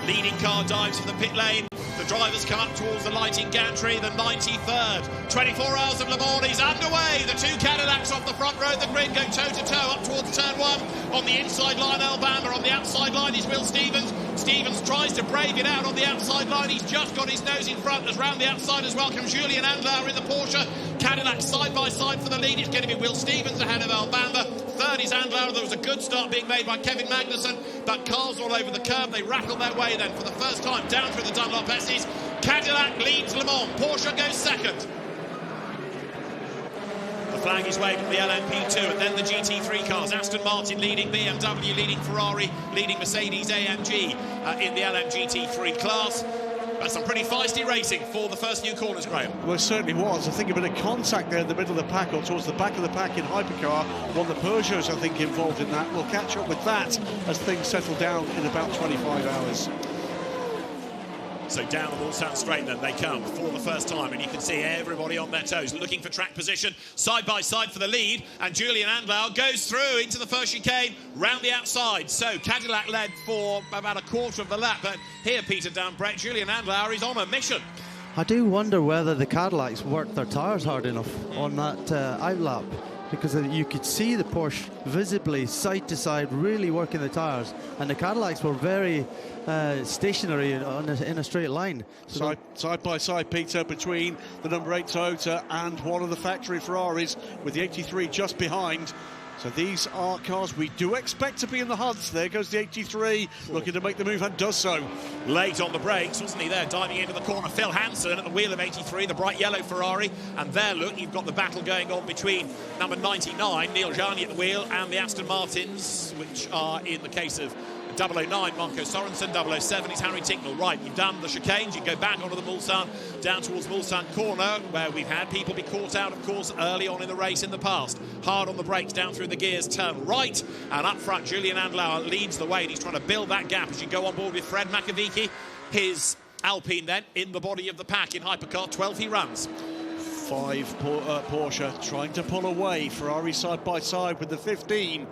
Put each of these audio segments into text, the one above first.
Leading car dives for the pit lane. The drivers come up towards the lighting gantry, the 93rd. 24 Hours of Le Mans is underway. The two Cadillacs off the front row of the grid go toe-to-toe up towards turn one. On the inside line, Alabama. On the outside line is Will Stevens. Stevens tries to brave it out on the outside line. He's just got his nose in front. As round the outside as well comes Julian Andlauer in the Porsche. Cadillac side by side for the lead. It's going to be Will Stevens ahead of Alabama. Third is Andlauer. There was a good start being made by Kevin Magnussen, but cars all over the curb. They rattled their way then for the first time down through the Dunlop S's. Cadillac leads Le Mans. Porsche goes second. The flag is waved from the LMP2 and then the GT3 cars. Aston Martin leading, BMW leading, Ferrari leading, Mercedes-AMG in the LMGT3 class. That's some pretty feisty racing for the first few corners, Graham. Well, it certainly was. I think a bit of contact there in the middle of the pack or towards the back of the pack in Hypercar. One of the Peugeots, I think, involved in that. We'll catch up with that as things settle down in about 25 hours. So down the Mulsanne straight then they come for the first time, and you can see everybody on their toes looking for track position side by side for the lead, and Julian Andlauer goes through into the first chicane round the outside. So Cadillac led for about a quarter of the lap, but here, Peter Dunbrett, Julian Andlauer is on a mission. I do wonder whether the Cadillacs worked their tyres hard enough on that outlap, because you could see the Porsche visibly side to side really working the tyres, and the Cadillacs were very stationary in a straight line. So side by side, Peter, between the number 8 Toyota and one of the factory Ferraris, with the 83 just behind. So these are cars we do expect to be in the hunts. There goes the 83, looking to make the move, and does so. Late on the brakes, wasn't he there, diving into the corner. Phil Hansen at the wheel of 83, the bright yellow Ferrari. And there, look, you've got the battle going on between number 99, Neil Jani at the wheel, and the Aston Martins, which are, in the case of 009, Marco Sorensen. 007 is Harry Tincknell. Right, you've done the chicanes, you go back onto the Mulsanne, down towards Mulsanne corner, where we've had people be caught out, of course, early on in the race in the past. Hard on the brakes, down through the gears, turn right, and up front, Julian Andlauer leads the way, and he's trying to build that gap as you go on board with Fred Makovici. His Alpine then, in the body of the pack in Hypercar, 12 he runs. 5 Porsche trying to pull away. Ferrari side by side with the 15.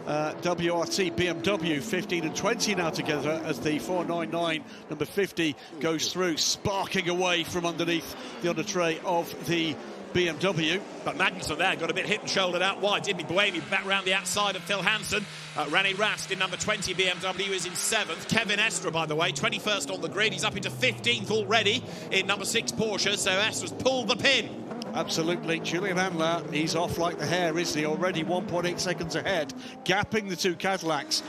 WRT BMW 15 and 20 now together as the 499 number 50 goes through, sparking away from underneath the under tray of the BMW. But Magnussen there got a bit hit and shouldered out wide, didn't he? Buemi back round the outside of Phil Hansen. Rene Rast in number 20 BMW is in 7th. Kevin Estre, by the way, 21st on the grid. He's up into 15th already in number 6 Porsche, so Estre's pulled the pin. Absolutely. Julian Andlauer, he's off like the hare, isn't he? Already 1.8 seconds ahead, gapping the two Cadillacs.